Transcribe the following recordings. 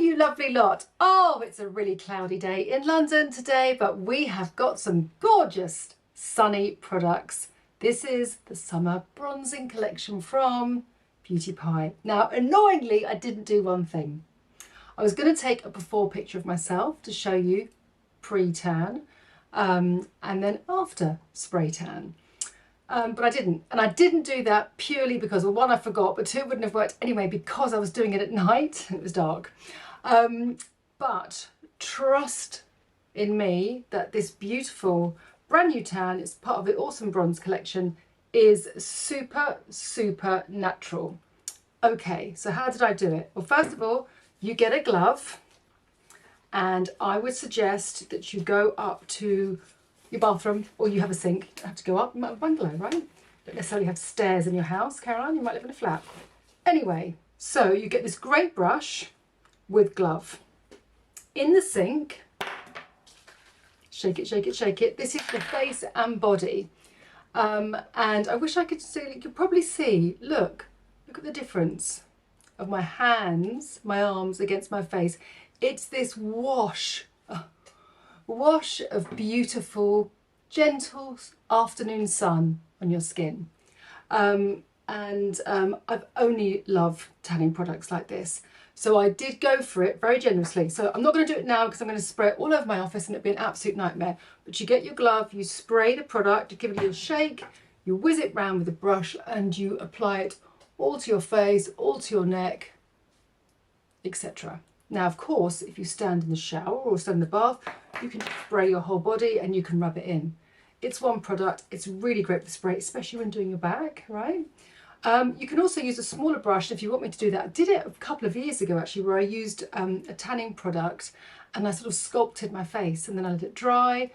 you lovely lot. Oh, it's a really cloudy day in London today, but we have got some gorgeous sunny products. This is the summer bronzing collection from Beauty Pie. Now, annoyingly, I didn't do one thing. I was going to take a before picture of myself to show you pre-tan and then after spray tan. But I didn't. And I didn't do that purely because, well, one, I forgot, but two, it wouldn't have worked anyway because I was doing it at night and it was dark. But trust in me that this beautiful brand new tan, it's part of the Awesome Bronze collection, is super, super natural. Okay, so how did I do it? Well, first of all, you get a glove, and I would suggest that you go up to your bathroom, or you have a sink. You don't have to go up. You might have a bungalow, right? Don't necessarily have stairs in your house, Caroline. You might live in a flat. Anyway, so you get this great brush with glove. In the sink, shake it, shake it, shake it. This is the face and body. And I wish I could see, you could probably see, look at the difference of my hands, my arms against my face. It's this wash of beautiful, gentle afternoon sun on your skin. I've only loved tanning products like this. So I did go for it very generously. So I'm not going to do it now because I'm going to spray it all over my office and it'd be an absolute nightmare. But you get your glove, you spray the product, you give it a little shake, you whiz it round with a brush and you apply it all to your face, all to your neck, etc. Now, of course, if you stand in the shower or stand in the bath, you can spray your whole body and you can rub it in. It's one product. It's really great for spray, especially when doing your back, right? You can also use a smaller brush if you want me to do that. I did it a couple of years ago, actually, where I used a tanning product and I sort of sculpted my face and then I let it dry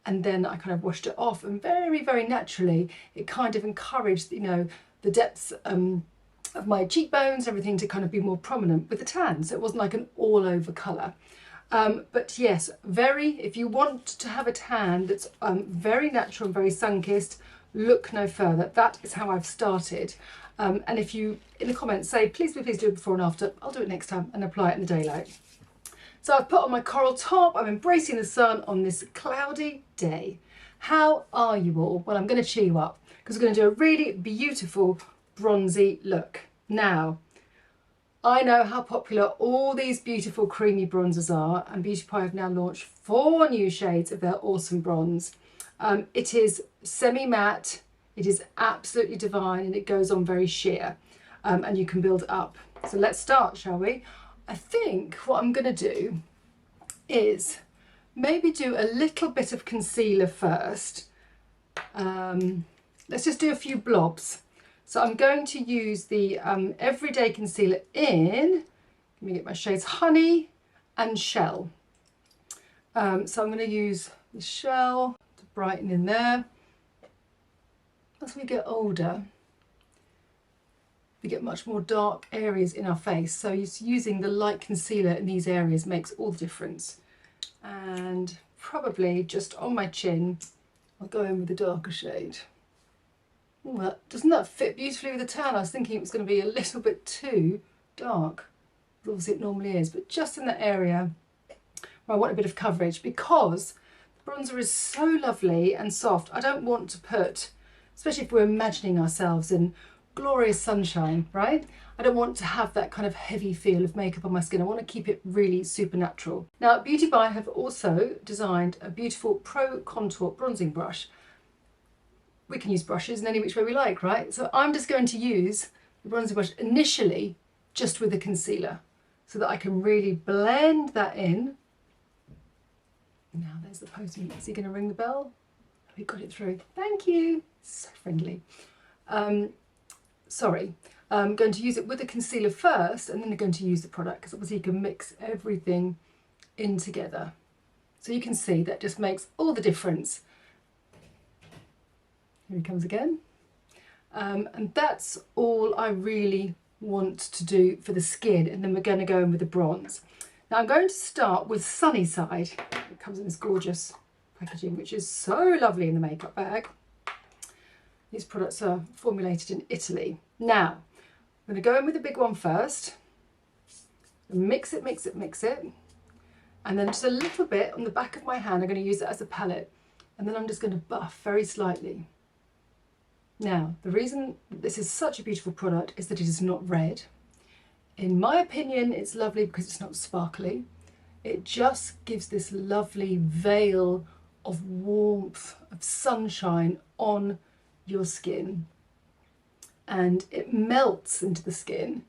and then I kind of washed it off, and very, very naturally, it kind of encouraged, you know, the depths of my cheekbones, everything to kind of be more prominent with the tan, so it wasn't like an all over colour. But yes, if you want to have a tan that's very natural and very sun-kissed, look no further. That is how I've started. And if you, in the comments, say, please do it before and after, I'll do it next time and apply it in the daylight. So I've put on my coral top, I'm embracing the sun on this cloudy day. How are you all? Well, I'm going to cheer you up because we're going to do a really beautiful bronzy look. Now, I know how popular all these beautiful creamy bronzers are, and Beauty Pie have now launched 4 new shades of their Awesome Bronze. It is semi-matte, it is absolutely divine, and it goes on very sheer, and you can build up. So let's start, shall we? I think what I'm going to do is maybe do a little bit of concealer first. Let's just do a few blobs. So I'm going to use the Everyday Concealer in, let me get my shades Honey and Shell. So I'm going to use the Shell to brighten in there. As we get older, we get much more dark areas in our face. So using the light concealer in these areas makes all the difference. And probably just on my chin, I'll go in with the darker shade. Well, doesn't that fit beautifully with the tan? I was thinking it was going to be a little bit too dark. Obviously it normally is, but just in that area where I want a bit of coverage, because the bronzer is so lovely and soft. I don't want to put, especially if we're imagining ourselves in glorious sunshine, right? I don't want to have that kind of heavy feel of makeup on my skin. I want to keep it really supernatural. Now, Beauty Pie have also designed a beautiful Pro Contour bronzing brush. We can use brushes in any which way we like, right? So I'm just going to use the bronzing brush initially just with the concealer so that I can really blend that in. Now there's the postman. Is he going to ring the bell? Oh, he got it through. Thank you. So friendly. Sorry. I'm going to use it with the concealer first and then I'm going to use the product because obviously you can mix everything in together. So you can see that just makes all the difference. Here he comes again. And that's all I really want to do for the skin, and then we're going to go in with the bronze. Now I'm going to start with Sunny Side. It comes in this gorgeous packaging, which is so lovely in the makeup bag. These products are formulated in Italy. Now, I'm going to go in with the big one first. Mix it, mix it, mix it. And then just a little bit on the back of my hand, I'm going to use it as a palette. And then I'm just going to buff very slightly. Now, the reason this is such a beautiful product is that it is not red. In my opinion, it's lovely because it's not sparkly. It just gives this lovely veil of warmth, of sunshine on your skin. And it melts into the skin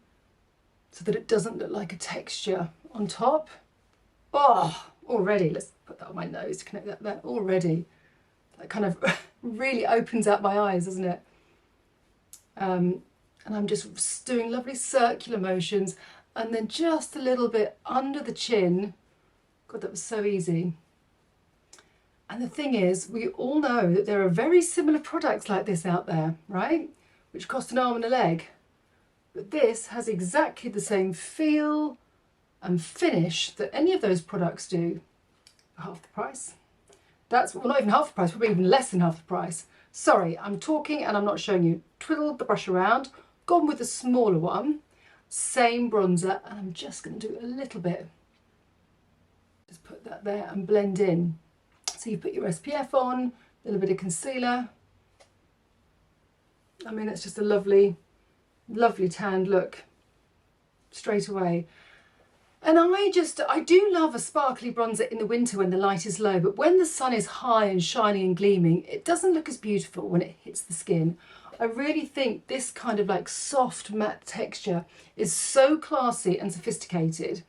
so that it doesn't look like a texture on top. Oh, already, let's put that on my nose to connect that there. Already, that kind of really opens up my eyes, doesn't it? And I'm just doing lovely circular motions, and then just a little bit under the chin. God, that was so easy. And the thing is, we all know that there are very similar products like this out there, right? Which cost an arm and a leg. But this has exactly the same feel and finish that any of those products do for half the price. That's, well, not even half the price, probably even less than half the price. Sorry, I'm talking and I'm not showing you. Twiddled the brush around, gone with the smaller one, same bronzer, and I'm just going to do a little bit. Just put that there and blend in. So you put your SPF on, a little bit of concealer. I mean, it's just a lovely, lovely tanned look straight away. And I do love a sparkly bronzer in the winter when the light is low, but when the sun is high and shiny and gleaming, it doesn't look as beautiful when it hits the skin. I really think this kind of like soft matte texture is so classy and sophisticated,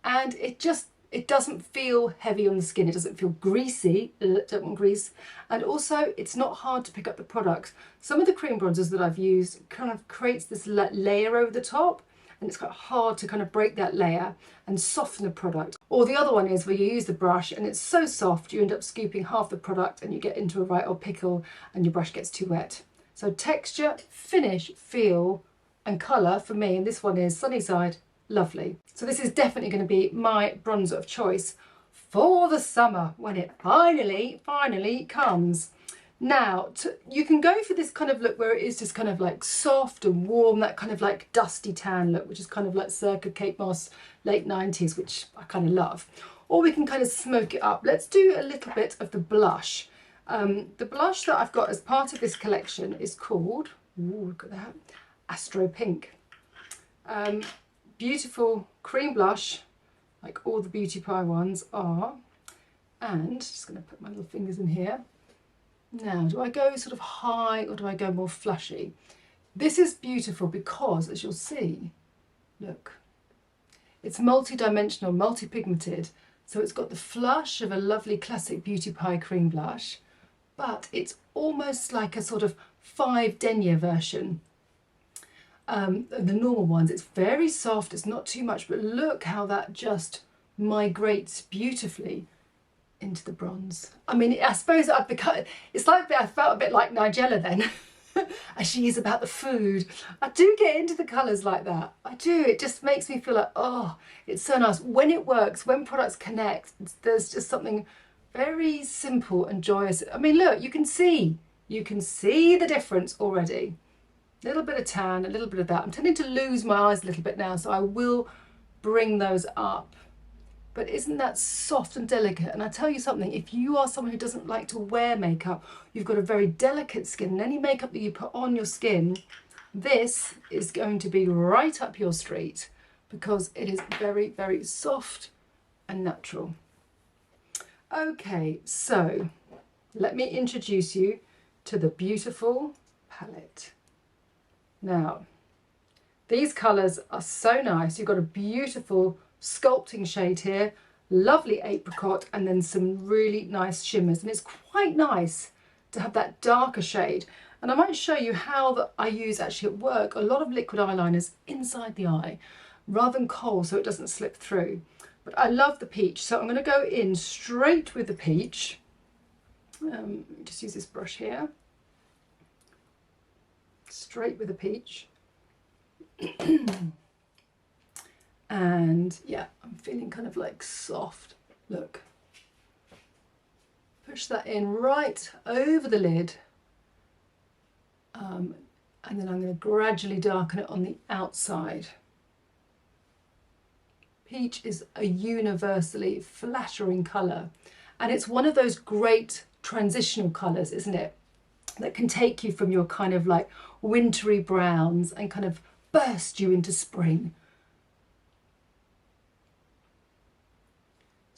and it doesn't feel heavy on the skin. It doesn't feel greasy. Don't want grease. And also, it's not hard to pick up the product. Some of the cream bronzers that I've used kind of creates this layer over the top, and it's quite hard to kind of break that layer and soften the product. Or the other one is where you use the brush and it's so soft you end up scooping half the product and you get into a right old pickle and your brush gets too wet. So texture, finish, feel and colour for me, and this one is Sunnyside, lovely. So this is definitely going to be my bronzer of choice for the summer when it finally comes. Now, you can go for this kind of look where it is just kind of like soft and warm, that kind of like dusty tan look, which is kind of like circa Kate Moss, late 90s, which I kind of love. Or we can kind of smoke it up. Let's do a little bit of the blush. The blush that I've got as part of this collection is called, ooh, look at that, Astro Pink. Beautiful cream blush, like all the Beauty Pie ones are. And just going to put my little fingers in here. Now, do I go sort of high or do I go more flushy? This is beautiful because, as you'll see, look, it's multi-dimensional, multi-pigmented. So it's got the flush of a lovely classic Beauty Pie cream blush, but it's almost like a sort of 5 denier version. The normal ones, it's very soft, it's not too much, but look how that just migrates beautifully into the bronze. I mean, I suppose I've become, it's like I felt a bit like Nigella then, as she is about the food. I do get into the colours like that. I do. It just makes me feel like, oh, it's so nice. When it works, when products connect, there's just something very simple and joyous. I mean, look, you can see the difference already. A little bit of tan, a little bit of that. I'm tending to lose my eyes a little bit now, so I will bring those up. But isn't that soft and delicate? And I tell you something, if you are someone who doesn't like to wear makeup, you've got a very delicate skin, and any makeup that you put on your skin, this is going to be right up your street because it is very, very soft and natural. Okay, so let me introduce you to the beautiful palette. Now, these colours are so nice. You've got a beautiful sculpting shade here, lovely apricot, and then some really nice shimmers, and it's quite nice to have that darker shade. And I might show you how that I use actually at work a lot of liquid eyeliners inside the eye rather than kohl, so it doesn't slip through. But I love the peach, so I'm going to go in straight with the peach. Just use this brush here, straight with the peach. And yeah, I'm feeling kind of like soft. Look, push that in right over the lid, and then I'm going to gradually darken it on the outside. Peach is a universally flattering colour, and it's one of those great transitional colours, isn't it, that can take you from your kind of like wintry browns and kind of burst you into spring.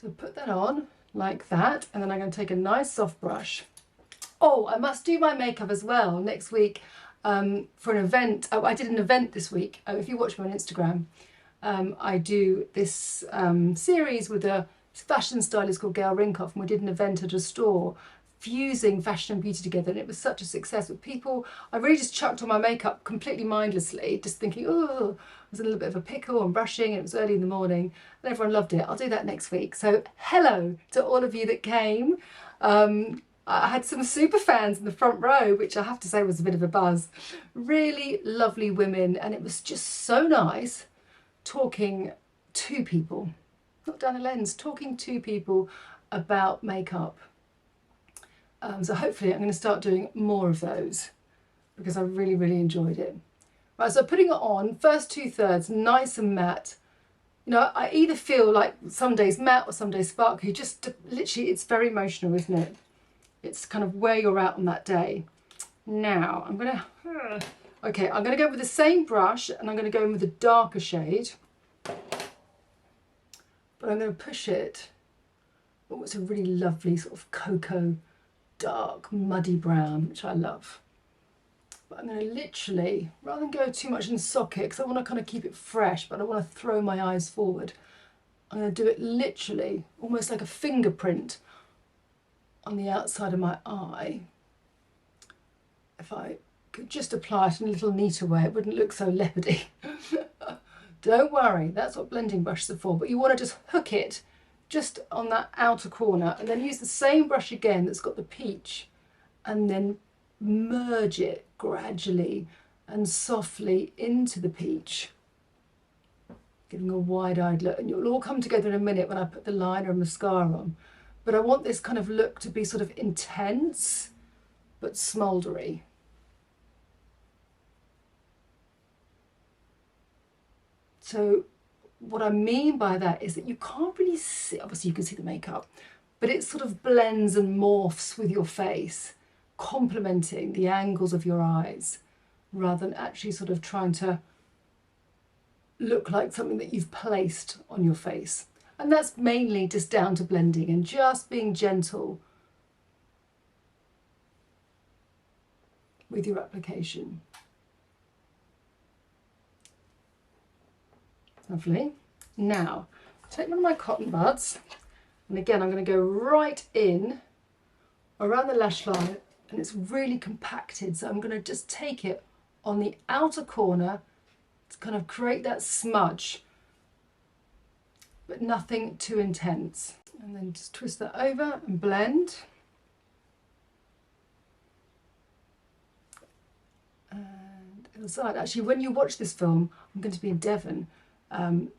So put that on like that, and then I'm going to take a nice soft brush. Oh, I must do my makeup as well next week for an event. Oh, I did an event this week. If you watch me on Instagram, I do this series with a fashion stylist called Gail Rinkoff, and we did an event at a store fusing fashion and beauty together, and it was such a success with people. I really just chucked on my makeup completely mindlessly, just thinking, oh, I was in a little bit of a pickle and brushing, and it was early in the morning, and everyone loved it. I'll do that next week. So hello to all of you that came. I had some super fans in the front row, which I have to say was a bit of a buzz. Really lovely women, and it was just so nice talking to people, not down a lens, talking to people about makeup. So hopefully I'm going to start doing more of those because I really, really enjoyed it. Right, so putting it on, first 2/3, nice and matte. You know, I either feel like some days matte or some days sparkly. Just literally, it's very emotional, isn't it? It's kind of where you're at on that day. Now, I'm going to go with the same brush, and I'm going to go in with a darker shade. But I'm going to push it. Oh, it's a really lovely sort of cocoa, dark, muddy brown, which I love. But I'm going to literally, rather than go too much in socket, because I want to kind of keep it fresh, but I want to throw my eyes forward. I'm going to do it literally, almost like a fingerprint on the outside of my eye. If I could just apply it in a little neater way, it wouldn't look so leopardy. Don't worry, that's what blending brushes are for, but you want to just hook it just on that outer corner, and then use the same brush again that's got the peach, and then merge it gradually and softly into the peach, giving a wide-eyed look. And you'll all come together in a minute when I put the liner and mascara on. But I want this kind of look to be sort of intense but smouldery. So what I mean by that is that you can't really see, obviously you can see the makeup, but it sort of blends and morphs with your face, complementing the angles of your eyes, rather than actually sort of trying to look like something that you've placed on your face. And that's mainly just down to blending and just being gentle with your application. Lovely. Now, take one of my cotton buds, and again I'm going to go right in around the lash line, and it's really compacted, so I'm going to just take it on the outer corner to kind of create that smudge, but nothing too intense. And then just twist that over and blend. And the other side. Actually, when you watch this film, I'm going to be in Devon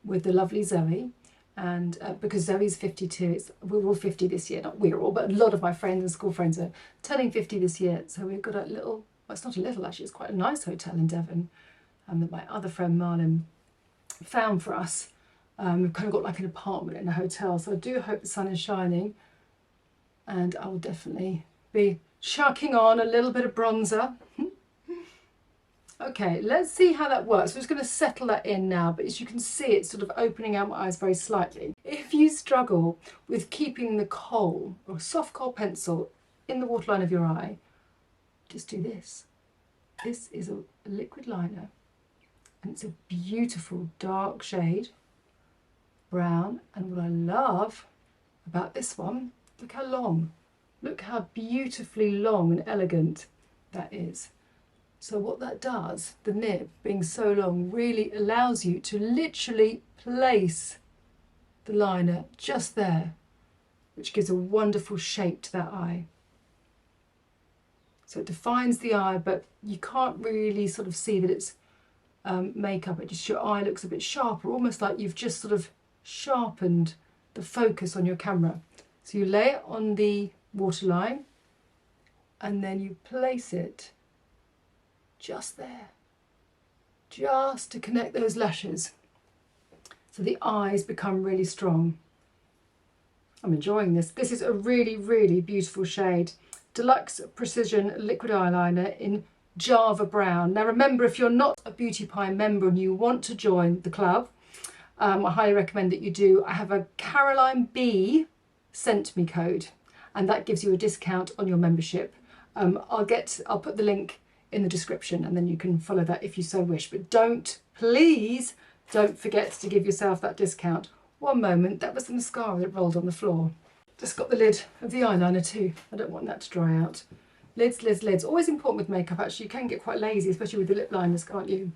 with the lovely Zoe, and because Zoe's 52, we're all 50 this year, not we're all, but a lot of my friends and school friends are turning 50 this year. So we've got a little, well, it's not a little actually, it's quite a nice hotel in Devon that my other friend Marlon found for us. We've kind of got like an apartment in a hotel, so I do hope the sun is shining, and I will definitely be chucking on a little bit of bronzer. Okay, let's see how that works. I'm just going to settle that in now, but as you can see, it's sort of opening out my eyes very slightly. If you struggle with keeping the kohl or soft kohl pencil in the waterline of your eye, just do this. This is a liquid liner, and it's a beautiful dark shade, brown. And what I love about this one, look how long, look how beautifully long and elegant that is. So what that does, the nib being so long, really allows you to literally place the liner just there, which gives a wonderful shape to that eye. So it defines the eye, but you can't really sort of see that it's makeup. It just, your eye looks a bit sharper, almost like you've just sort of sharpened the focus on your camera. So you lay it on the waterline, and then you place it just there, just to connect those lashes. so the eyes become really strong. I'm enjoying this. This is a really, really beautiful shade. Deluxe Precision Liquid Eyeliner in Java Brown. Now remember, if you're not a Beauty Pie member and you want to join the club, I highly recommend that you do. I have a Caroline B sent me code, and that gives you a discount on your membership. I'll put the link in the description, and then you can follow that if you so wish. But please don't forget to give yourself that discount. One moment, that was the mascara that rolled on the floor. Just got the lid of the eyeliner too. I don't want that to dry out. Lids, lids, lids. Always important with makeup actually. You can get quite lazy, especially with the lip liners, can't you?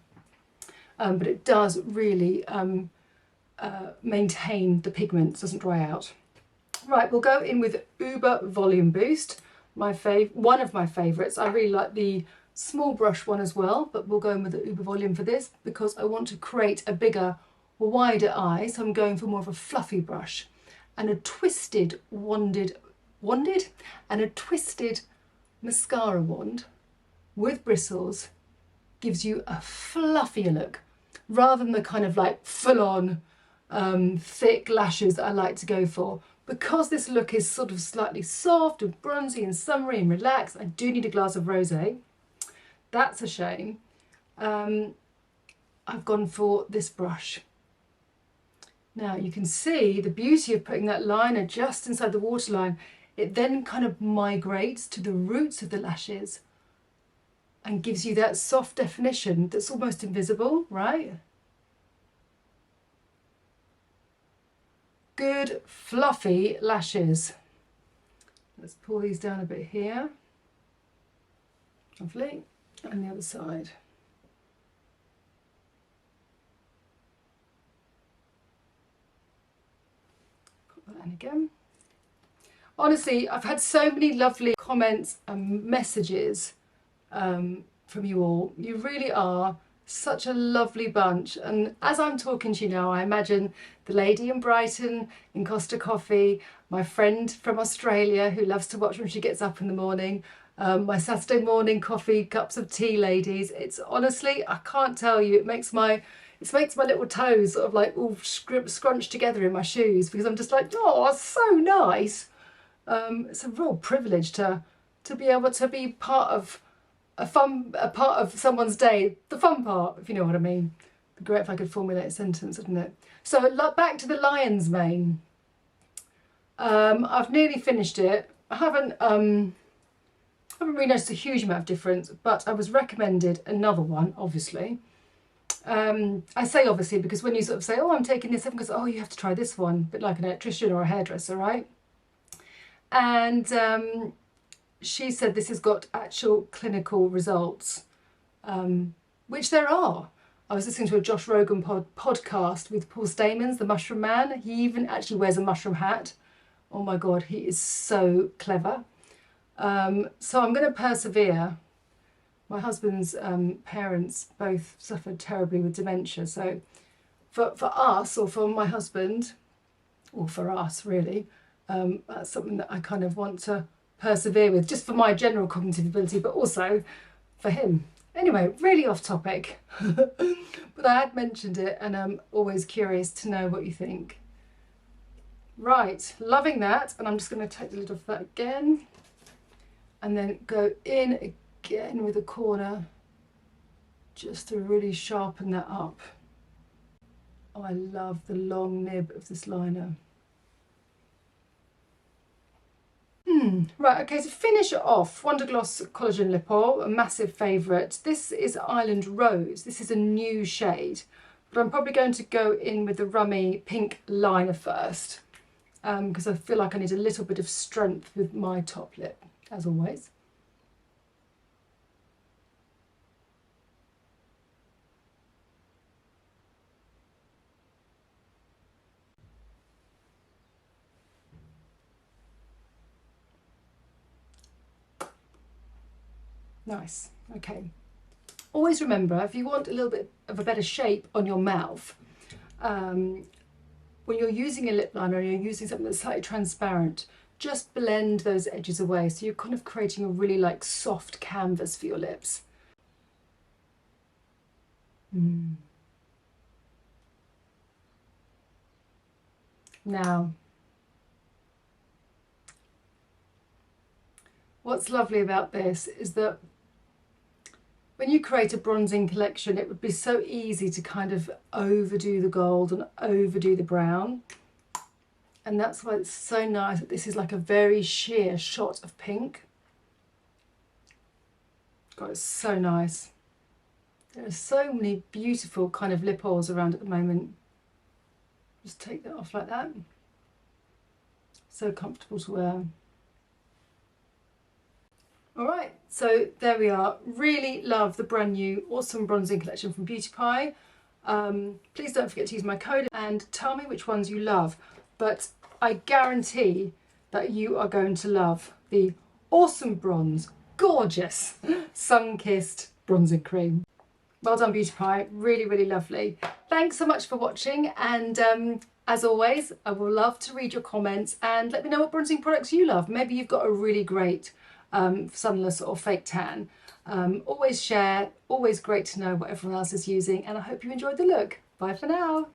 But it does really maintain the pigments, doesn't dry out. Right, we'll go in with Uber Volume Boost, one of my favourites. I really like the small brush one as well, but we'll go in with the Uber Volume for this because I want to create a bigger, wider eye, so I'm going for more of a fluffy brush. And a twisted mascara wand with bristles gives you a fluffier look rather than the kind of like full-on thick lashes that I like to go for. Because this look is sort of slightly soft and bronzy and summery and relaxed, I do need a glass of rosé. That's a shame. I've gone for this brush. Now you can see the beauty of putting that liner just inside the waterline. It then kind of migrates to the roots of the lashes and gives you that soft definition that's almost invisible, right? Good fluffy lashes. Let's pull these down a bit here. Lovely. And the other side. Put that in again. Honestly, I've had so many lovely comments and messages from you all. You really are such a lovely bunch, and as I'm talking to you now, I imagine the lady in Brighton in Costa Coffee, my friend from Australia who loves to watch when she gets up in the morning, my Saturday morning coffee cups of tea ladies. It's honestly, I can't tell you, it makes my little toes sort of like all scrunched together in my shoes, because I'm just like, oh, it's so nice. It's a real privilege to be able to be part of a part of someone's day, the fun part, if you know what I mean. It'd be great if I could formulate a sentence, wouldn't it? So back to the lion's mane. I've nearly finished it. I haven't really noticed a huge amount of difference, but I was recommended another one, obviously. I say obviously because when you sort of say, oh, I'm taking this, everyone goes, oh, you have to try this one, a bit like an electrician or a hairdresser, right? And she said this has got actual clinical results, which there are. I was listening to a Josh Rogan podcast with Paul Stamens, the Mushroom Man. He even actually wears a mushroom hat. Oh my God, he is so clever. So I'm going to persevere. My husband's parents both suffered terribly with dementia. So for us, or for my husband, or for us really, that's something that I kind of want to persevere with, just for my general cognitive ability, but also for him. Anyway, really off topic, but I had mentioned it and I'm always curious to know what you think. Right, loving that, and I'm just going to take the lid off that again and then go in again with a corner just to really sharpen that up. Oh, I love the long nib of this liner. Right, okay, to finish it off, Wonder Gloss Collagen Lip Oil, a massive favourite. This is Island Rose. This is a new shade, but I'm probably going to go in with the Rummy Pink liner first, because I feel like I need a little bit of strength with my top lip, as always. Nice, okay. Always remember, if you want a little bit of a better shape on your mouth, when you're using a lip liner and you're using something that's slightly transparent, just blend those edges away, so you're kind of creating a really like soft canvas for your lips. Now, what's lovely about this is that when you create a bronzing collection, it would be so easy to kind of overdo the gold and overdo the brown. And that's why it's so nice that this is like a very sheer shot of pink. God, it's so nice. There are so many beautiful kind of lip oils around at the moment. Just take that off like that. So comfortable to wear. Alright, so there we are. Really love the brand new awesome bronzing collection from Beauty Pie. Please don't forget to use my code and tell me which ones you love. But I guarantee that you are going to love the awesome bronze, gorgeous, sun-kissed bronzing cream. Well done, Beauty Pie. Really, really lovely. Thanks so much for watching, and as always, I will love to read your comments and let me know what bronzing products you love. Maybe you've got a really great sunless or fake tan. Always share, always great to know what everyone else is using, and I hope you enjoyed the look. Bye for now.